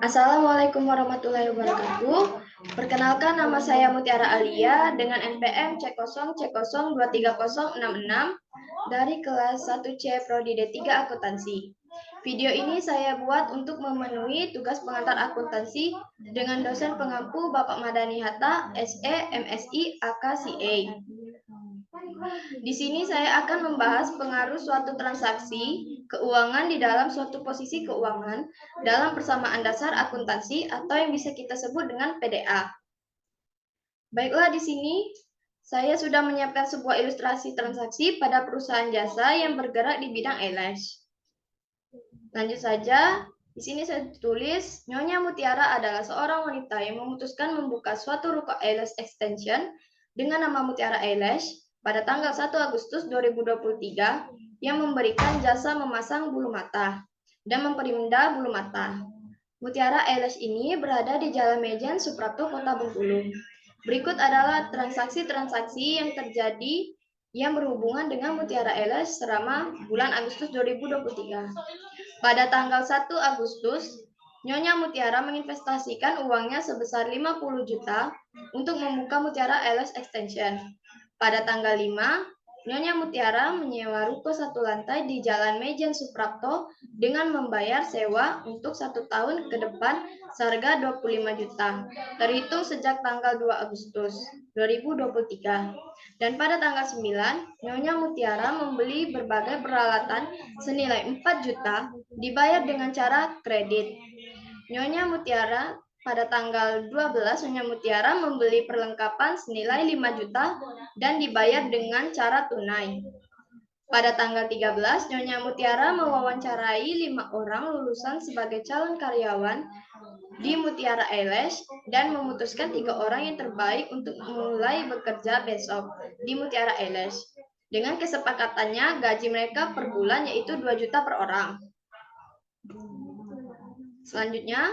Assalamualaikum warahmatullahi wabarakatuh. Perkenalkan, nama saya Mutiara Alia dengan NPM C0C0230066 dari kelas 1C Prodi D3 Akuntansi. Video ini saya buat untuk memenuhi tugas pengantar akuntansi dengan dosen pengampu Bapak Madani Hatta, SE, MSI, AK, CA. Di sini saya akan membahas pengaruh suatu transaksi keuangan di dalam suatu posisi keuangan dalam persamaan dasar akuntansi atau yang bisa kita sebut dengan PDA. Baiklah, di sini saya sudah menyiapkan sebuah ilustrasi transaksi pada perusahaan jasa yang bergerak di bidang eyelash. Lanjut saja, di sini saya tulis, Nyonya Mutiara adalah seorang wanita yang memutuskan membuka suatu ruko eyelash extension dengan nama Mutiara Eyelash pada tanggal 1 Agustus 2023 yang memberikan jasa memasang bulu mata dan memperindah bulu mata. Mutiara Eyelash ini berada di Jalan Mejen, Suprapto, Kota Bengkulu. Berikut adalah transaksi-transaksi yang terjadi yang berhubungan dengan Mutiara Eyelash selama bulan Agustus 2023. Pada tanggal 1 Agustus, Nyonya Mutiara menginvestasikan uangnya sebesar 50 juta untuk membuka Mutiara Eyelash Extension. Pada tanggal 5, Nyonya Mutiara menyewa ruko 1 lantai di Jalan Mejen Suprapto dengan membayar sewa untuk 1 tahun ke depan seharga 25 juta, terhitung sejak tanggal 2 Agustus 2023. Dan pada tanggal 9, Nyonya Mutiara membeli berbagai peralatan senilai 4 juta dibayar dengan cara kredit. Nyonya Mutiara pada tanggal 12, Nyonya Mutiara membeli perlengkapan senilai 5 juta dan dibayar dengan cara tunai. Pada tanggal 13, Nyonya Mutiara mewawancarai 5 orang lulusan sebagai calon karyawan di Mutiara Eyelash dan memutuskan 3 orang yang terbaik untuk mulai bekerja besok di Mutiara Eyelash. Dengan kesepakatannya, gaji mereka per bulan yaitu 2 juta per orang. Selanjutnya,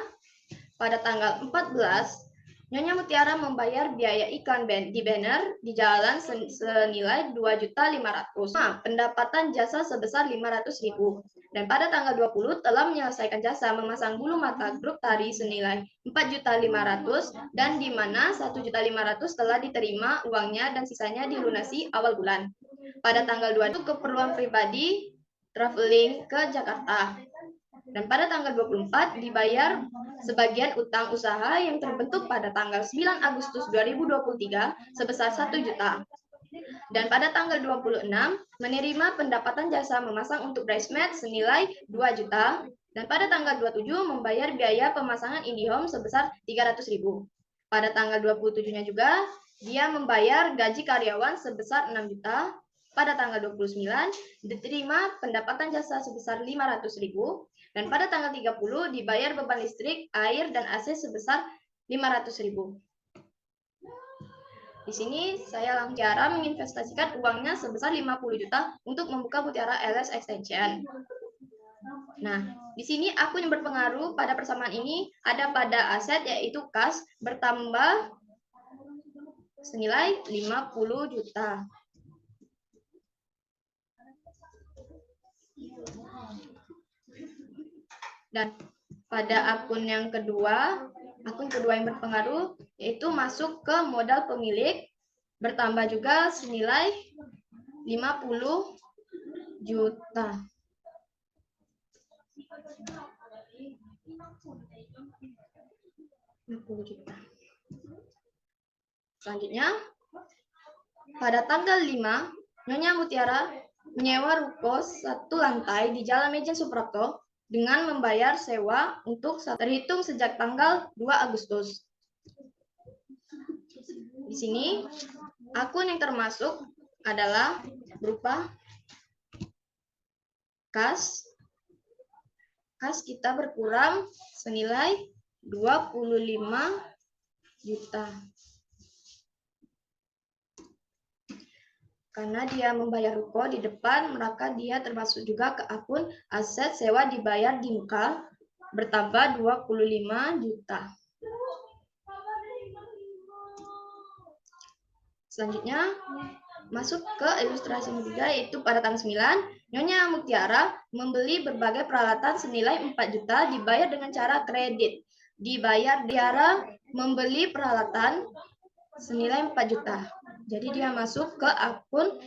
pada tanggal 14, Nyonya Mutiara membayar biaya iklan di banner di jalan senilai 2.500.000. Pendapatan jasa sebesar 500.000. Dan pada tanggal 20 telah menyelesaikan jasa memasang bulu mata grup tari senilai 4.500.000 dan di mana 1.500.000 telah diterima uangnya dan sisanya dilunasi awal bulan. Pada tanggal 2 itu keperluan pribadi traveling ke Jakarta. Dan pada tanggal 24 dibayar sebagian utang usaha yang terbentuk pada tanggal 9 Agustus 2023 sebesar 1 juta. Dan pada tanggal 26 menerima pendapatan jasa memasang untuk bridesmaid senilai 2 juta. Dan pada tanggal 27 membayar biaya pemasangan IndiHome sebesar 300.000. Pada tanggal 27-nya juga dia membayar gaji karyawan sebesar 6 juta. Pada tanggal 29 diterima pendapatan jasa sebesar 500.000. Dan pada tanggal 30 dibayar beban listrik, air, dan AC sebesar 500.000. Di sini saya Mutiara menginvestasikan uangnya sebesar 50 juta untuk membuka Mutiara Eyelash Extension. Nah, di sini akun yang berpengaruh pada persamaan ini ada pada aset yaitu kas bertambah senilai 50 juta. Dan pada akun kedua yang berpengaruh yaitu masuk ke modal pemilik bertambah juga senilai 50 juta. Selanjutnya, pada tanggal 5, Nyonya Mutiara menyewa ruko 1 lantai di Jalan Mejen Suprapto dengan membayar sewa untuk terhitung sejak tanggal 2 Agustus. Di sini, akun yang termasuk adalah berupa kas. Kas kita berkurang senilai 25 juta. Karena dia membayar ruko di depan, maka dia termasuk juga ke akun aset sewa dibayar di muka bertambah 25 juta. Selanjutnya, masuk ke ilustrasi ketiga, yaitu pada tanggal 9, Nyonya Mutiara membeli berbagai peralatan senilai 4 juta dibayar dengan cara kredit. Tiara membeli peralatan senilai 4 juta. Jadi dia masuk ke akun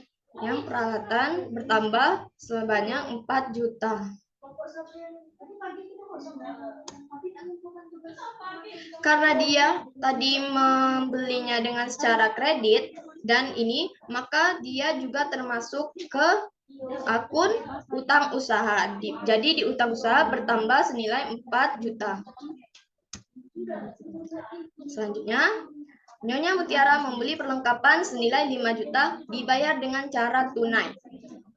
yang peralatan bertambah sebanyak 4 juta. Karena dia tadi membelinya dengan secara kredit dan ini, maka dia juga termasuk ke akun utang usaha. Jadi di utang usaha bertambah senilai 4 juta. Selanjutnya, Nyonya Mutiara membeli perlengkapan senilai 5 juta dibayar dengan cara tunai.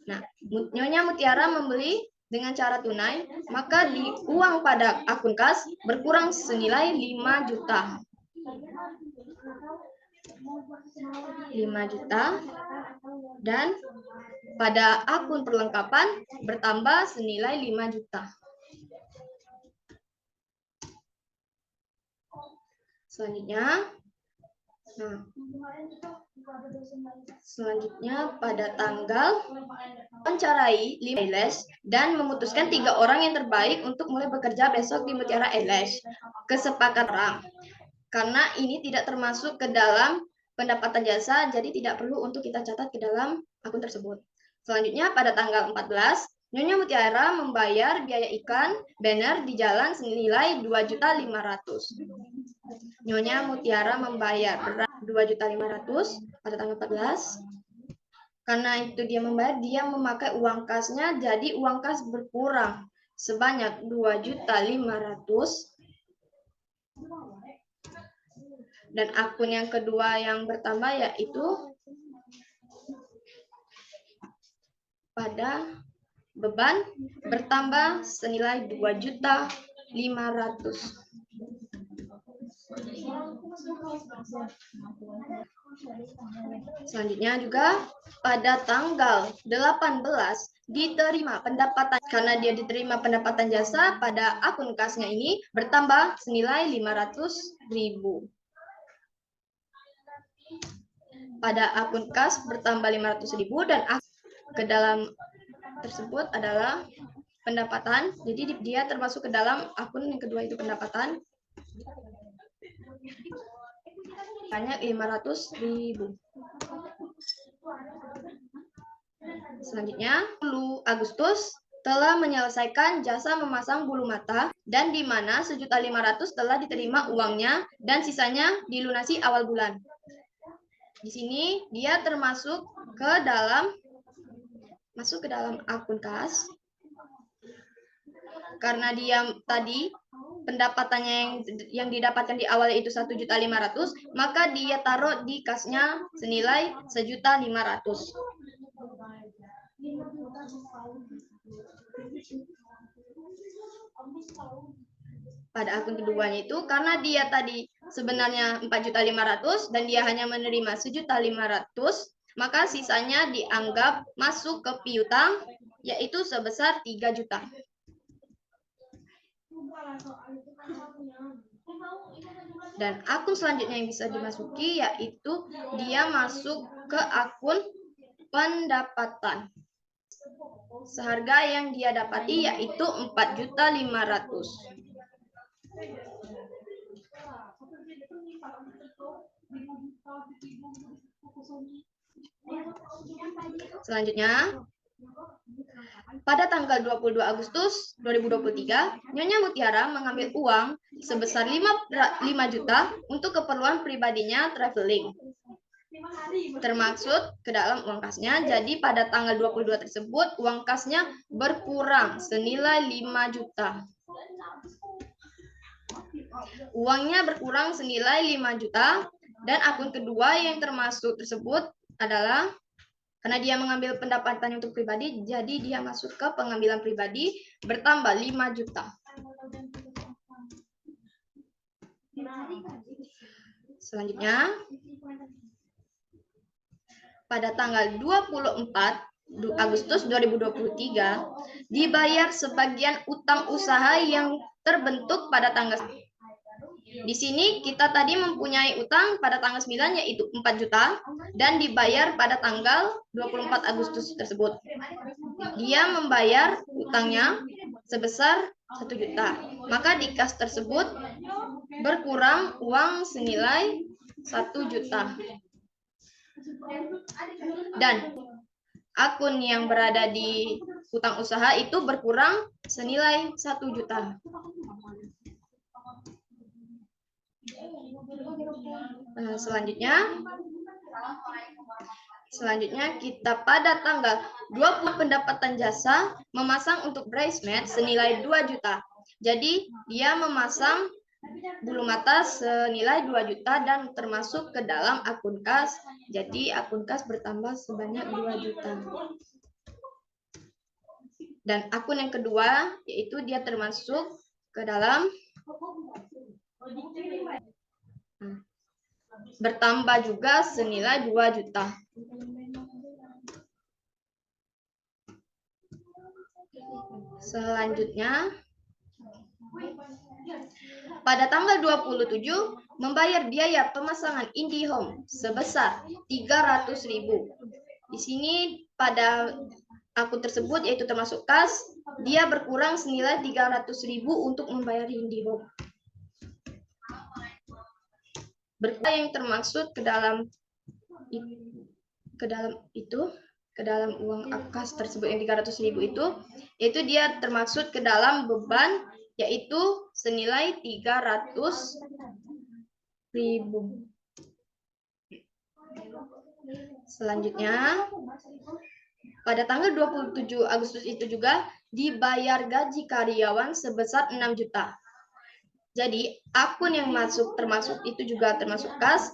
Nah, Nyonya Mutiara membeli dengan cara tunai, maka di uang pada akun kas berkurang senilai 5 juta. 5 juta dan pada akun perlengkapan bertambah senilai 5 juta. Selanjutnya pada tanggal mewawancarai 5 Eylash dan memutuskan 3 orang yang terbaik untuk mulai bekerja besok di Mutiara Eylash. Kesepakatan karena ini tidak termasuk ke dalam pendapatan jasa, jadi tidak perlu untuk kita catat ke dalam akun tersebut. Selanjutnya pada tanggal 14, Nyonya Mutiara membayar biaya iklan banner di jalan senilai 2.500.000. Nyonya Mutiara membayar 2.500.000 pada tanggal 14. Karena itu dia membayar, dia memakai uang kasnya, jadi uang kas berkurang sebanyak 2.500.000. Dan akun yang kedua yang bertambah yaitu pada beban bertambah senilai 2.500.000. Selanjutnya juga pada tanggal 18 diterima pendapatan, karena dia diterima pendapatan jasa pada akun kasnya ini bertambah senilai 500.000. Pada akun kas bertambah 500.000 dan ke dalam tersebut adalah pendapatan. Jadi dia termasuk ke dalam akun yang kedua itu pendapatan. Banyak 500.000. Selanjutnya, 10 Agustus telah menyelesaikan jasa memasang bulu mata dan di mana 1.500.000 telah diterima uangnya dan sisanya dilunasi awal bulan. Di sini dia termasuk ke dalam akun kas karena dia tadi pendapatannya yang didapatkan di awal itu 1.500.000, maka dia taruh di kasnya senilai 1.500.000. Pada akun keduanya itu karena dia tadi sebenarnya 4.500.000 dan dia hanya menerima 1.500.000, maka sisanya dianggap masuk ke piutang yaitu sebesar 3 juta. Dan akun selanjutnya yang bisa dimasuki yaitu dia masuk ke akun pendapatan. Seharga yang dia dapati yaitu 4.500.000. Selanjutnya, pada tanggal 22 Agustus 2023, Nyonya Mutiara mengambil uang sebesar 5 juta untuk keperluan pribadinya traveling. Termaksud ke dalam uang kasnya, jadi pada tanggal 22 tersebut uang kasnya berkurang senilai 5 juta. Uangnya berkurang senilai 5 juta dan akun kedua yang termasuk tersebut adalah karena dia mengambil pendapatan untuk pribadi, jadi dia masuk ke pengambilan pribadi bertambah 5 juta. Selanjutnya, pada tanggal 24 Agustus 2023, dibayar sebagian utang usaha yang terbentuk pada tanggal Di sini kita tadi mempunyai utang pada tanggal 9 yaitu 4 juta dan dibayar pada tanggal 24 Agustus tersebut. Dia membayar utangnya sebesar 1 juta. Maka di kas tersebut berkurang uang senilai 1 juta. Dan akun yang berada di utang usaha itu berkurang senilai 1 juta. Selanjutnya kita pada tanggal 20 pendapatan jasa memasang untuk bridesmaid senilai 2 juta. Jadi dia memasang bulu mata senilai 2 juta dan termasuk ke dalam akun kas. Jadi akun kas bertambah sebanyak 2 juta. Dan akun yang kedua yaitu dia termasuk ke dalam bertambah juga senilai 2 juta. Selanjutnya, pada tanggal 27 membayar biaya pemasangan IndiHome sebesar 300.000. Di sini pada akun tersebut yaitu termasuk kas, dia berkurang senilai 300.000 untuk membayar IndiHome. Berkurang yang termaksud ke dalam uang kas tersebut yang 300.000 itu, yaitu dia termaksud ke dalam beban yaitu senilai 300.000. Selanjutnya, pada tanggal 27 Agustus itu juga dibayar gaji karyawan sebesar 6 juta. Jadi, akun yang termasuk itu juga termasuk kas.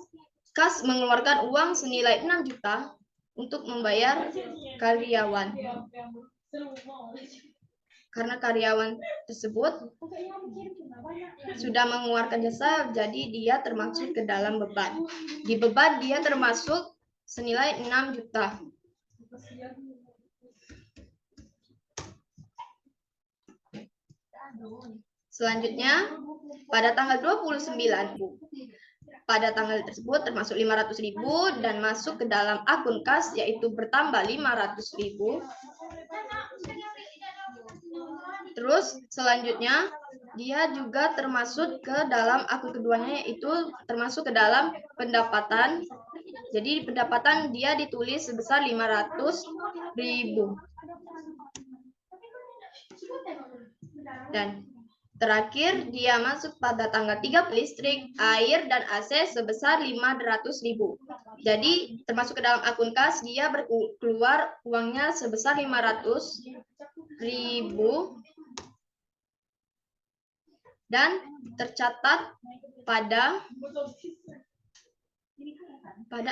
Kas mengeluarkan uang senilai 6 juta untuk membayar karyawan. Karena karyawan tersebut sudah mengeluarkan jasa, jadi dia termasuk ke dalam beban. Di beban dia termasuk senilai 6 juta. Selanjutnya, pada tanggal 29, pada tanggal tersebut termasuk 500.000 dan masuk ke dalam akun kas yaitu bertambah 500.000. Terus selanjutnya dia juga termasuk ke dalam akun keduanya yaitu termasuk ke dalam pendapatan. Jadi pendapatan dia ditulis sebesar 500.000. Dan terakhir, dia masuk pada tanggal 3 listrik, air, dan AC sebesar 500.000. Jadi, termasuk ke dalam akun kas, dia keluar uangnya sebesar 500.000 dan tercatat pada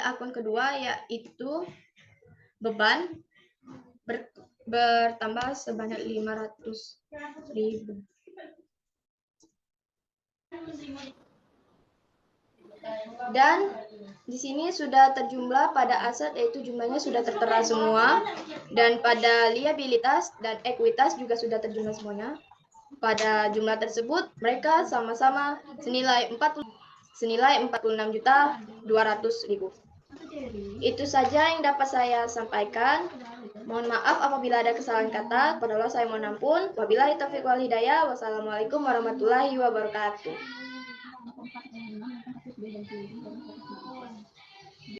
akun kedua yaitu beban bertambah sebanyak 500.000. Dan di sini sudah terjumlah pada aset yaitu jumlahnya sudah tertera semua dan pada liabilitas dan ekuitas juga sudah terjumlah semuanya. Pada jumlah tersebut mereka sama-sama senilai 46.200.000. Itu saja yang dapat saya sampaikan. Mohon maaf apabila ada kesalahan kata. Kepada Allah saya mohon ampun. Wabillahi taufiq wal hidayah. Wassalamualaikum warahmatullahi wabarakatuh.